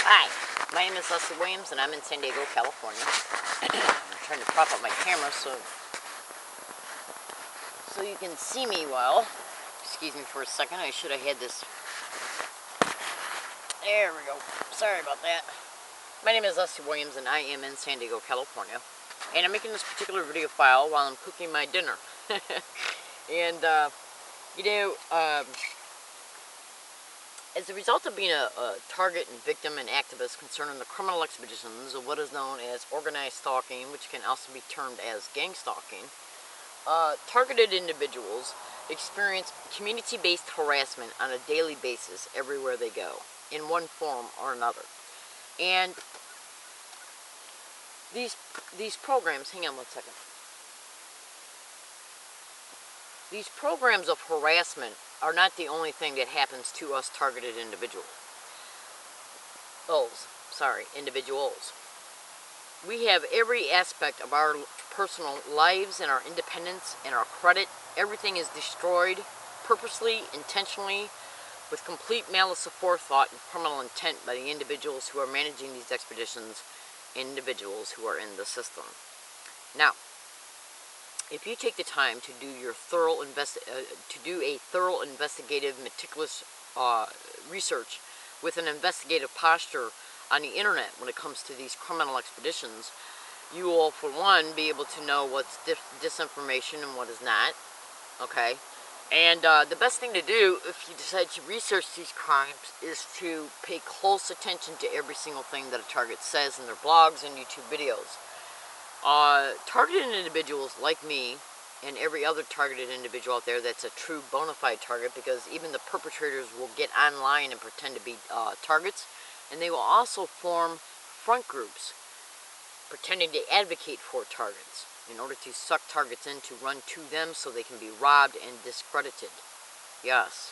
Hi, my name is Leslie Williams and I'm in San Diego, California. I'm trying to prop up my camera so you can see me well. Excuse me for a second, I should have had this. There we go. Sorry about that. My name is Leslie Williams and I am in San Diego, California. And I'm making this particular video file while I'm cooking my dinner. And, as a result of being a target and victim and activist concerning the criminal expeditions of what is known as organized stalking, which can also be termed as gang stalking, targeted individuals experience community-based harassment on a daily basis everywhere they go, in one form or another. And these programs, hang on one second. These programs of harassment are not the only thing that happens to us targeted individuals. We have every aspect of our personal lives and our independence and our credit. Everything is destroyed purposely, intentionally, with complete malice aforethought and criminal intent by the individuals who are managing these expeditions, individuals who are in the system. Now, if you take the time to do your thorough investigative, meticulous research with an investigative posture on the internet when it comes to these criminal expeditions, you will, for one, be able to know what's disinformation and what is not. Okay, and the best thing to do if you decide to research these crimes is to pay close attention to every single thing that a target says in their blogs and YouTube videos. Targeted individuals like me and every other targeted individual out there that's a true bona fide target, because even the perpetrators will get online and pretend to be targets, and they will also form front groups pretending to advocate for targets in order to suck targets in to run to them so they can be robbed and discredited. Yes.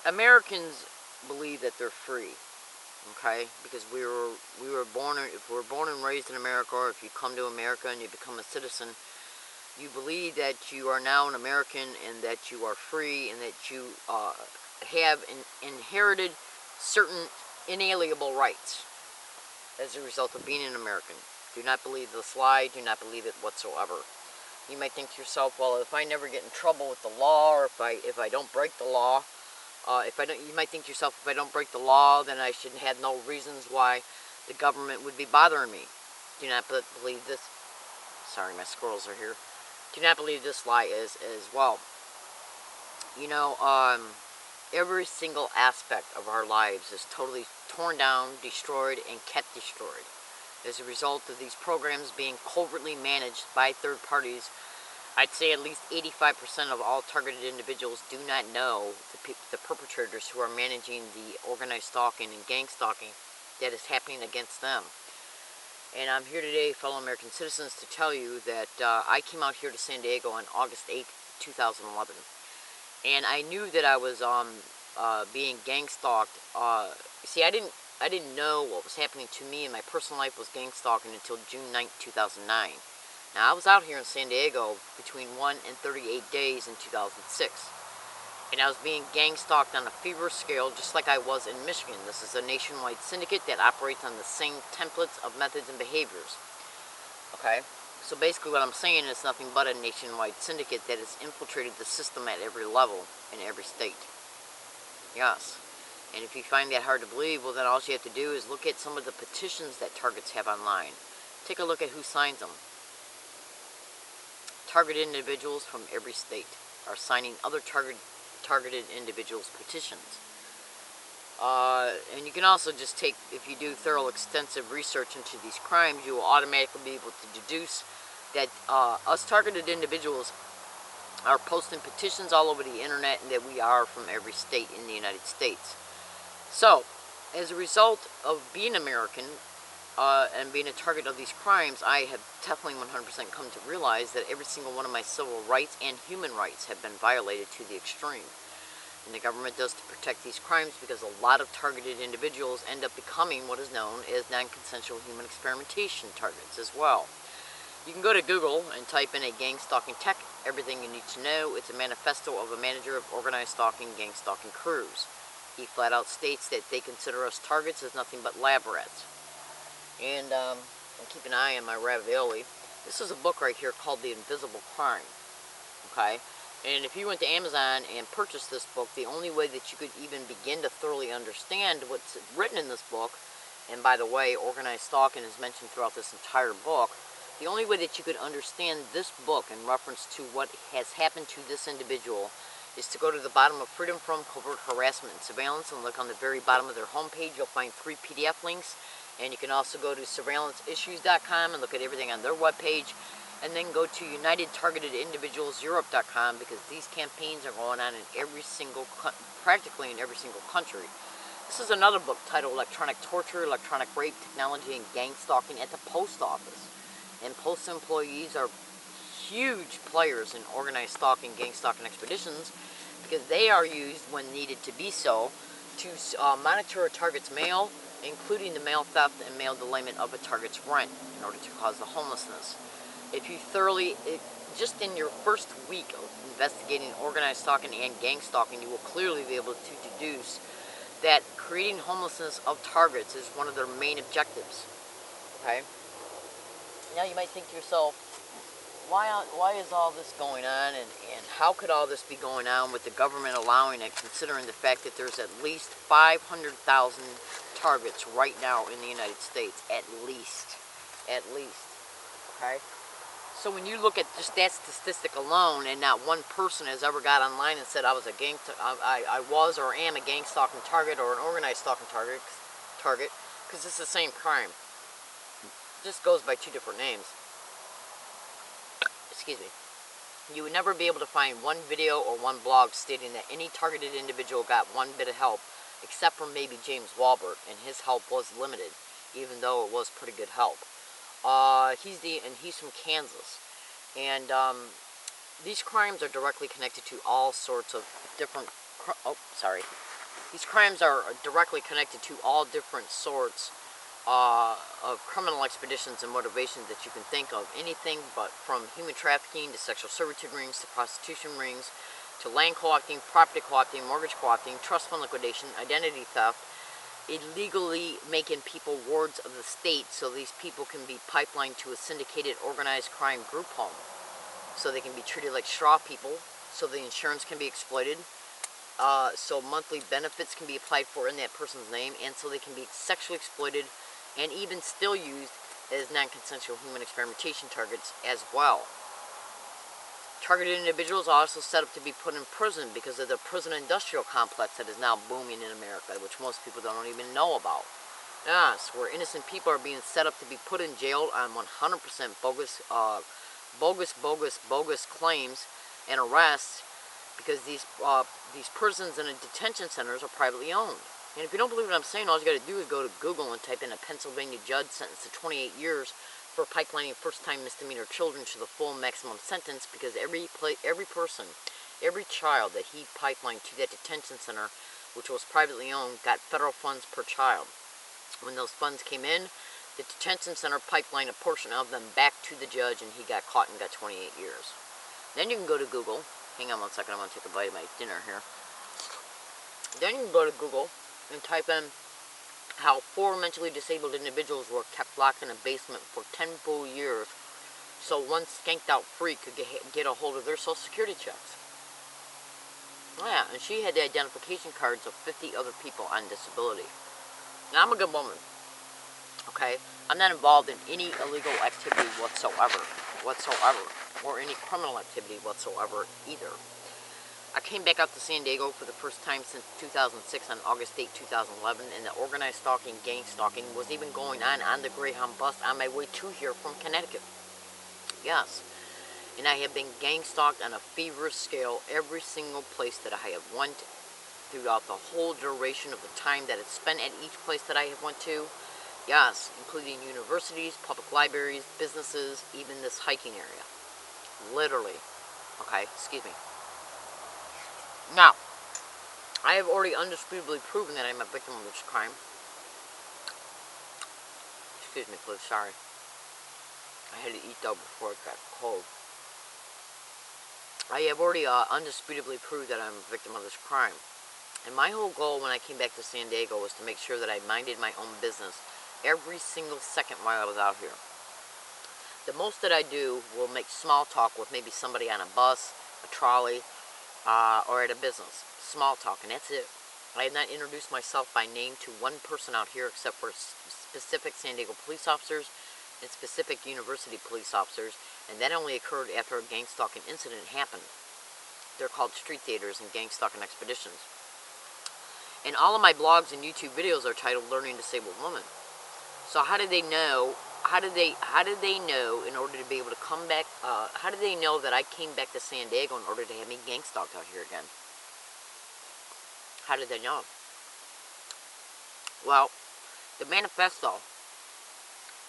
Americans believe that they're free. Okay, because if we're born and raised in America, or if you come to America and you become a citizen, you believe that you are now an American and that you are free and that you have inherited certain inalienable rights as a result of being an American. Do not believe this lie. Do not believe it whatsoever. You might think to yourself, well, if I never get in trouble with the law, or if I don't break the law, you might think to yourself, if I don't break the law, then I should have no reasons why the government would be bothering me. Do not believe this. Sorry, my squirrels are here. Do not believe this lie as well. Every single aspect of our lives is totally torn down, destroyed, and kept destroyed as a result of these programs being covertly managed by third parties. I'd say at least 85% of all targeted individuals do not know the perpetrators who are managing the organized stalking and gang stalking that is happening against them. And I'm here today, fellow American citizens, to tell you that I came out here to San Diego on August 8th, 2011. And I knew that I was being gang stalked. See, I didn't know what was happening to me in my personal life was gang stalking until June 9th, 2009. Now, I was out here in San Diego between 1 and 38 days in 2006. And I was being gang stalked on a feverish scale, just like I was in Michigan. This is a nationwide syndicate that operates on the same templates of methods and behaviors. Okay? So basically what I'm saying is nothing but a nationwide syndicate that has infiltrated the system at every level in every state. Yes. And if you find that hard to believe, well, then all you have to do is look at some of the petitions that targets have online. Take a look at who signs them. Targeted individuals from every state are signing other targeted individuals' petitions. And you can also just take, if you do thorough, extensive research into these crimes, you will automatically be able to deduce that us targeted individuals are posting petitions all over the internet, and that we are from every state in the United States. So, as a result of being American, and being a target of these crimes, I have definitely 100% come to realize that every single one of my civil rights and human rights have been violated to the extreme. And the government does to protect these crimes because a lot of targeted individuals end up becoming what is known as non-consensual human experimentation targets as well. You can go to Google and type in a gang stalking tech, everything you need to know. It's a manifesto of a manager of organized stalking, gang stalking crews. He flat out states that they consider us targets as nothing but lab rats. And keep an eye on my ravioli. This is a book right here called The Invisible Crime. Okay? And if you went to Amazon and purchased this book, the only way that you could even begin to thoroughly understand what's written in this book, and by the way, organized stalking is mentioned throughout this entire book, the only way that you could understand this book in reference to what has happened to this individual is to go to the bottom of Freedom from Covert Harassment and Surveillance and look on the very bottom of their homepage. You'll find 3 PDF links, and you can also go to surveillanceissues.com and look at everything on their webpage, and then go to UnitedTargetedIndividualsEurope.com, because these campaigns are going on in practically in every single country. This is another book titled Electronic Torture, Electronic Rape, Technology, and Gang Stalking at the Post Office. And post employees are huge players in organized stalking, gang stalking expeditions, because they are used when needed to be so to monitor a target's mail, including the mail theft and mail delayment of a target's rent in order to cause the homelessness. If you just in your first week of investigating organized stalking and gang stalking, you will clearly be able to deduce that creating homelessness of targets is one of their main objectives. Okay? Now you might think to yourself, why is all this going on, and how could all this be going on with the government allowing it, considering the fact that there's at least 500,000 targets right now in the United States, at least, okay? So when you look at just that statistic alone, and not one person has ever got online and said I was or am a gang stalking target or an organized stalking target, because it's the same crime. It just goes by 2 different names. Excuse me. You would never be able to find one video or one blog stating that any targeted individual got one bit of help, except for maybe James Walbert, and his help was limited, even though it was pretty good help. He's from Kansas, and these crimes are directly connected to all sorts of different. These crimes are directly connected to all different sorts of criminal expeditions and motivations that you can think of. Anything but from human trafficking to sexual servitude rings to prostitution rings to land co-opting, property co-opting, mortgage co-opting, trust fund liquidation, identity theft, illegally making people wards of the state so these people can be pipelined to a syndicated organized crime group home, so they can be treated like straw people, so the insurance can be exploited, so monthly benefits can be applied for in that person's name, and so they can be sexually exploited and even still used as non-consensual human experimentation targets as well. Targeted individuals are also set up to be put in prison because of the prison industrial complex that is now booming in America, which most people don't even know about. Yes, where innocent people are being set up to be put in jail on 100% bogus claims and arrests, because these prisons and detention centers are privately owned. And if you don't believe what I'm saying, all you got to do is go to Google and type in a Pennsylvania judge sentenced to 28 years for pipelining first-time misdemeanor children to the full maximum sentence, because every person, every child that he pipelined to that detention center, which was privately owned, got federal funds per child. When those funds came in, the detention center pipelined a portion of them back to the judge, and he got caught and got 28 years. Then you can go to Google. Hang on one second, I'm going to take a bite of my dinner here. Then you can go to Google and type in how 4 mentally disabled individuals were kept locked in a basement for 10 full years so one skanked out freak could get a hold of their social security checks. Oh yeah, and she had the identification cards of 50 other people on disability. Now, I'm a good woman, okay? I'm not involved in any illegal activity whatsoever, or any criminal activity whatsoever either. I came back out to San Diego for the first time since 2006 on August 8, 2011, and the organized stalking, gang stalking was even going on the Greyhound bus on my way to here from Connecticut. Yes, and I have been gang stalked on a feverish scale every single place that I have went throughout the whole duration of the time that it's spent at each place that I have went to. Yes, including universities, public libraries, businesses, even this hiking area. Literally. Okay, excuse me. Now, I have already undisputably proven that I'm a victim of this crime. Excuse me, please, sorry. I had to eat though before it got cold. I have already undisputably proved that I'm a victim of this crime. And my whole goal when I came back to San Diego was to make sure that I minded my own business every single second while I was out here. The most that I do will make small talk with maybe somebody on a bus, a trolley, or at a business. Small talk, and that's it. I have not introduced myself by name to one person out here except for specific San Diego police officers and specific university police officers, and that only occurred after a gang stalking incident happened. They're called street theaters and gang stalking expeditions. And all of my blogs and YouTube videos are titled Learning Disabled Woman. So how did they know? How did they know in order to be able to come back? How did they know that I came back to San Diego in order to have me gang stalked out here again? How did they know? Well, the manifesto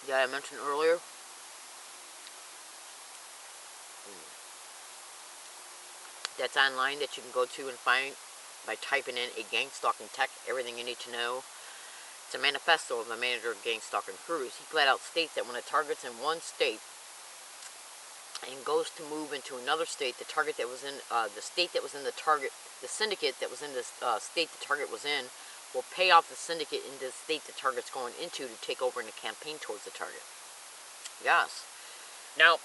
that I mentioned earlier, that's online, that you can go to and find by typing in a gang stalking tech, everything you need to know. It's a manifesto of the manager of gang stalking crews. He flat out states that when a target's in one state and goes to move into another state, the target that was in the state that was in the target, the syndicate that was in the state the target was in, will pay off the syndicate in the state the target's going into to take over in a campaign towards the target. Yes. Now,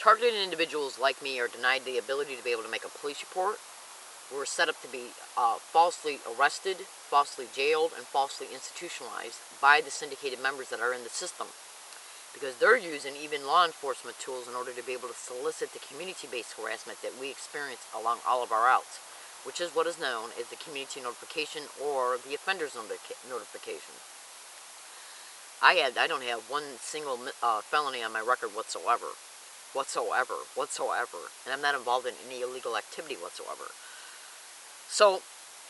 targeted individuals like me are denied the ability to be able to make a police report. We're set up to be falsely arrested, falsely jailed, and falsely institutionalized by the syndicated members that are in the system. Because they're using even law enforcement tools in order to be able to solicit the community-based harassment that we experience along all of our routes, which is what is known as the community notification or the offender's notification. I don't have one single felony on my record whatsoever. And I'm not involved in any illegal activity whatsoever. So,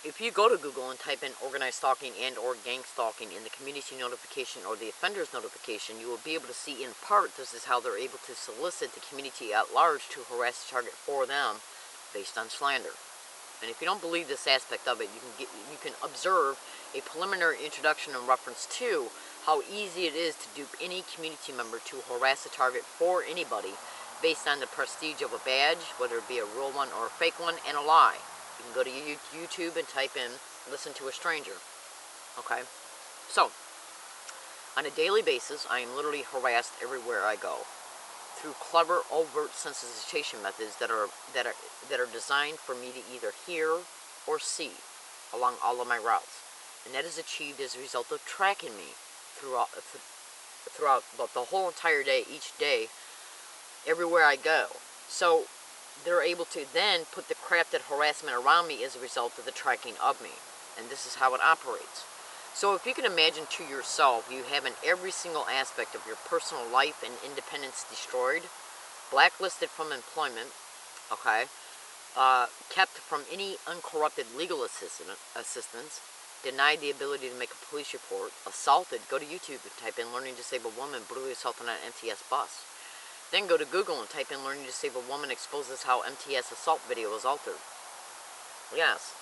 if you go to Google and type in organized stalking and or gang stalking in the community notification or the offender's notification, you will be able to see in part this is how they're able to solicit the community at large to harass the target for them based on slander. And if you don't believe this aspect of it, you can observe a preliminary introduction in reference to how easy it is to dupe any community member to harass a target for anybody based on the prestige of a badge, whether it be a real one or a fake one, and a lie. You can go to YouTube and type in, listen to a stranger. Okay? So, on a daily basis, I am literally harassed everywhere I go through clever, overt sensitization methods that are designed for me to either hear or see along all of my routes. And that is achieved as a result of tracking me throughout the whole entire day, each day, everywhere I go. So, they're able to then put the crafted harassment around me as a result of the tracking of me. And this is how it operates. So if you can imagine to yourself, you having every single aspect of your personal life and independence destroyed, blacklisted from employment, okay, kept from any uncorrupted legal assistance, denied the ability to make a police report, assaulted. Go to YouTube and type in Learning Disabled Woman brutally assaulted on an MTS bus. Then go to Google and type in Learning Disabled Woman exposes how MTS assault video was altered. Yes.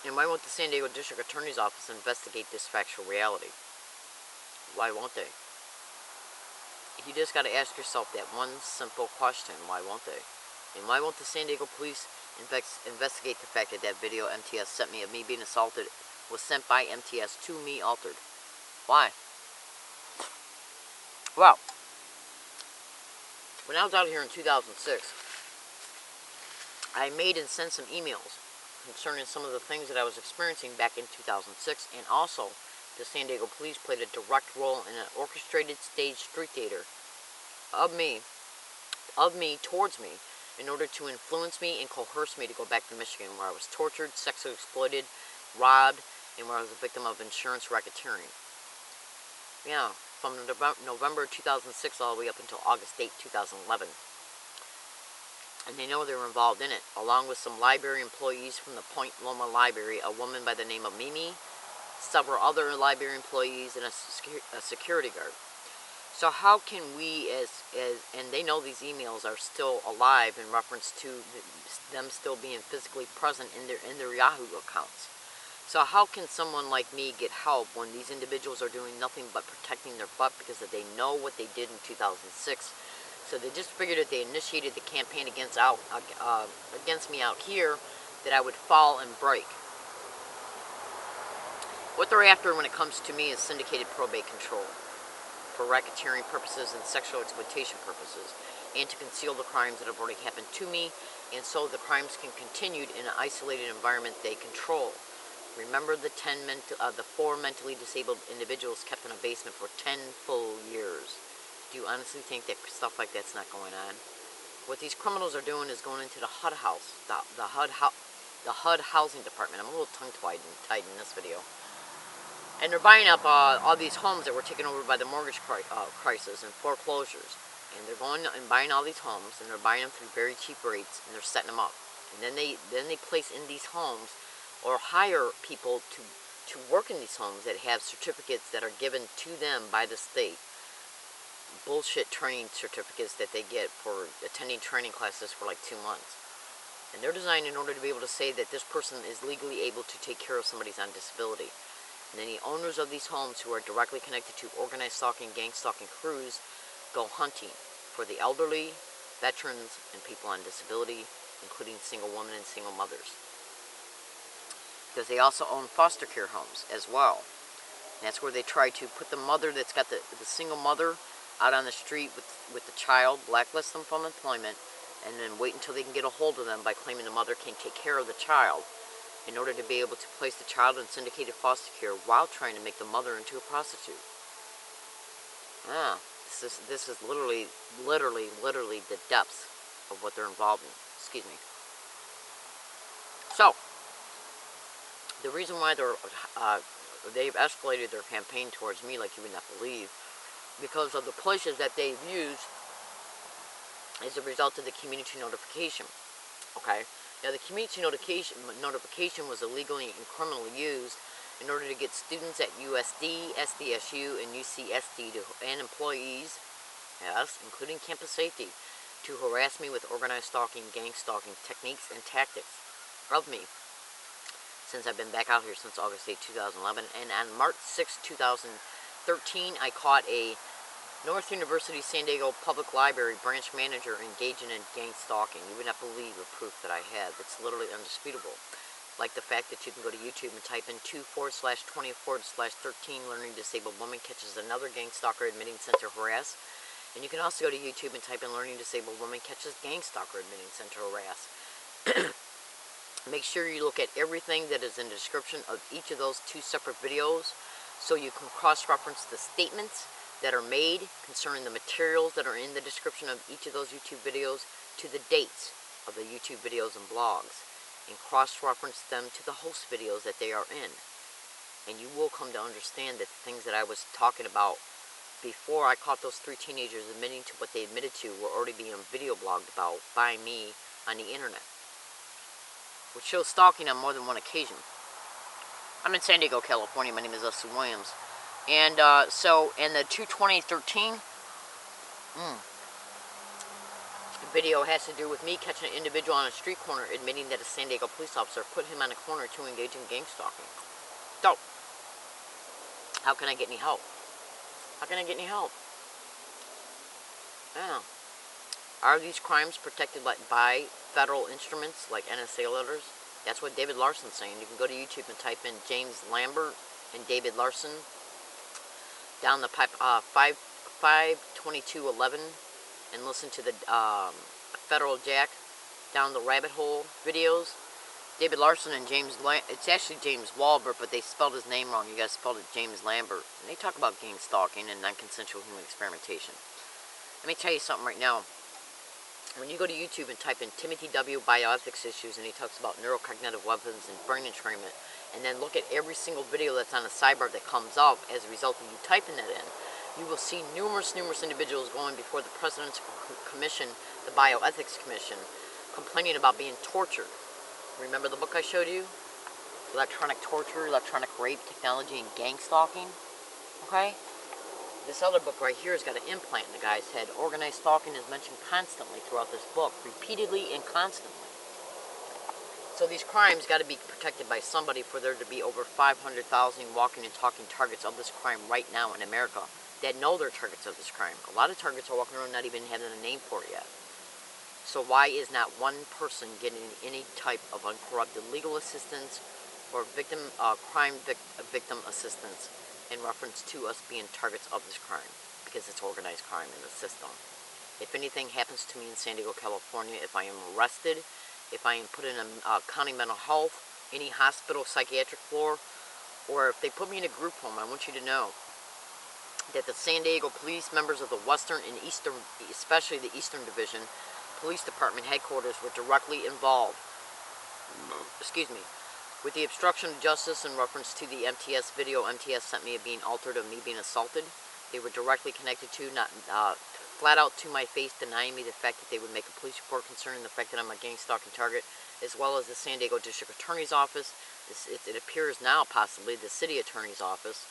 And why won't the San Diego District Attorney's Office investigate this factual reality? Why won't they? You just got to ask yourself that one simple question. Why won't they? And why won't the San Diego Police investigate the fact that that video MTS sent me of me being assaulted was sent by MTS to me altered? Why? Well, when I was out here in 2006, I made and sent some emails concerning some of the things that I was experiencing back in 2006, and also the San Diego Police played a direct role in an orchestrated staged street theater of me towards me in order to influence me and coerce me to go back to Michigan, where I was tortured, sexually exploited, robbed, and where I was a victim of insurance racketeering. Yeah, from November 2006 all the way up until August 8, 2011. And they know they were involved in it, along with some library employees from the Point Loma Library, a woman by the name of Mimi, several other library employees, and a security guard. So how can we, and they know these emails are still alive in reference to them still being physically present in their Yahoo accounts. So how can someone like me get help when these individuals are doing nothing but protecting their butt because they know what they did in 2006? So they just figured that they initiated the campaign against me out here that I would fall and break. What they're after when it comes to me is syndicated probate control for racketeering purposes and sexual exploitation purposes, and to conceal the crimes that have already happened to me, and so the crimes can continue in an isolated environment they control. Remember the 4 mentally disabled individuals kept in a basement for 10 full years. Do you honestly think that stuff like that's not going on? What these criminals are doing is going into the HUD house, the HUD housing department. I'm a little tongue-tied in this video. And they're buying up all these homes that were taken over by the mortgage crisis and foreclosures. And they're going and buying all these homes, and they're buying them through very cheap rates, and they're setting them up. And then they place in these homes, or hire people to work in these homes that have certificates that are given to them by the state. Bullshit training certificates that they get for attending training classes for like 2 months. And they're designed in order to be able to say that this person is legally able to take care of somebody who's on disability. And then the owners of these homes who are directly connected to organized stalking, gang stalking crews go hunting for the elderly, veterans, and people on disability, including single women and single mothers. Because they also own foster care homes as well. And that's where they try to put the mother that's got the single mother out on the street with the child, blacklist them from employment, and then wait until they can get a hold of them by claiming the mother can't take care of the child, in order to be able to place the child in syndicated foster care while trying to make the mother into a prostitute. This is literally the depths of what they're involved in. Excuse me. So, the reason why they've escalated their campaign towards me like you would not believe, because of the places that they've used as a result of the community notification. Okay? Now, the community notification was illegally and criminally used in order to get students at USD, SDSU, and UCSD and employees, yes, including campus safety, to harass me with organized stalking, gang stalking techniques and tactics of me, since I've been back out here since August 8, 2011. And on March 6, 2013, I caught a North University San Diego Public Library branch manager engaging in gang stalking. You would not believe the proof that I have. It's literally undisputable. Like the fact that you can go to YouTube and type in 2//20/13 learning disabled woman catches another gang stalker admitting sent her harass. And you can also go to YouTube and type in learning disabled woman catches gang stalker admitting sent her harass. Make sure you look at everything that is in the description of each of those 2 separate videos, so you can cross-reference the statements that are made concerning the materials that are in the description of each of those YouTube videos to the dates of the YouTube videos and blogs, and cross-reference them to the host videos that they are in. And you will come to understand that the things that I was talking about before I caught those 3 teenagers admitting to what they admitted to were already being video blogged about by me on the internet, which shows stalking on more than one occasion. I'm in San Diego, California. My name is Sue Williams. And so in the 2013 video has to do with me catching an individual on a street corner admitting that a San Diego police officer put him on a corner to engage in gang stalking. So, how can I get any help? How can I get any help? Yeah. Are these crimes protected by federal instruments like NSA letters? That's what David Larson's saying. You can go to YouTube and type in James Lambert and David Larson down the pipe 52211 and listen to the Federal Jack down the rabbit hole videos. David Larson and it's actually James Walbert, but they spelled his name wrong. You guys spelled it James Lambert. And they talk about gang stalking and non-consensual human experimentation. Let me tell you something right now. When you go to YouTube and type in Timothy W. bioethics issues, and he talks about neurocognitive weapons and brain entrainment, and then look at every single video that's on the sidebar that comes up as a result of you typing that in, you will see numerous individuals going before the President's Commission, the Bioethics Commission, complaining about being tortured. Remember the book I showed you? Electronic torture, electronic rape, technology, and gang stalking? Okay? This other book right here has got an implant in the guy's head. Organized stalking is mentioned constantly throughout this book, repeatedly and constantly. So these crimes got to be protected by somebody for there to be over 500,000 walking and talking targets of this crime right now in America that know they're targets of this crime. A lot of targets are walking around not even having a name for it yet. So why is not one person getting any type of uncorrupted legal assistance or crime victim assistance in reference to us being targets of this crime? Because it's organized crime in the system. If anything happens to me in San Diego, California, if I am arrested, if I am put in a county mental health, any hospital psychiatric floor, or if they put me in a group home, I want you to know that the San Diego police, members of the Western and Eastern, especially the Eastern Division, Police Department headquarters were directly involved, with the obstruction of justice in reference to the MTS video MTS sent me of being altered, of me being assaulted. They were directly connected to, not flat out to my face, denying me the fact that they would make a police report concerning the fact that I'm a gang stalking target, as well as the San Diego District Attorney's Office. It appears now possibly the City Attorney's Office,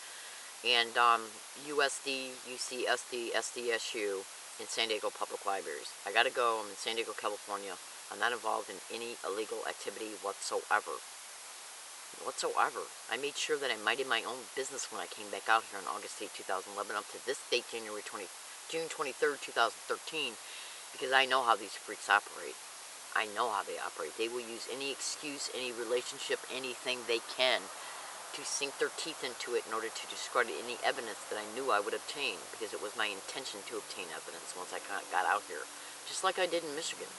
and USD, UCSD, SDSU, in San Diego Public Libraries. I gotta go. I'm in San Diego, California. I'm not involved in any illegal activity whatsoever. I made sure that I minded my own business when I came back out here on August 8, 2011, up to this date, June 23rd, 2013, because I know how these freaks operate. I know how they operate. They will use any excuse, any relationship, anything they can to sink their teeth into it in order to discredit any evidence that I knew I would obtain, because it was my intention to obtain evidence once I got out here, just like I did in Michigan.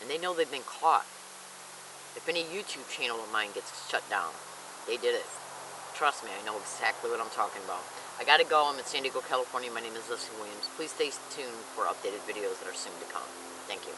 And they know they've been caught. If any YouTube channel of mine gets shut down, they did it. Trust me, I know exactly what I'm talking about. I gotta go. I'm in San Diego, California. My name is Leslie Williams. Please stay tuned for updated videos that are soon to come. Thank you.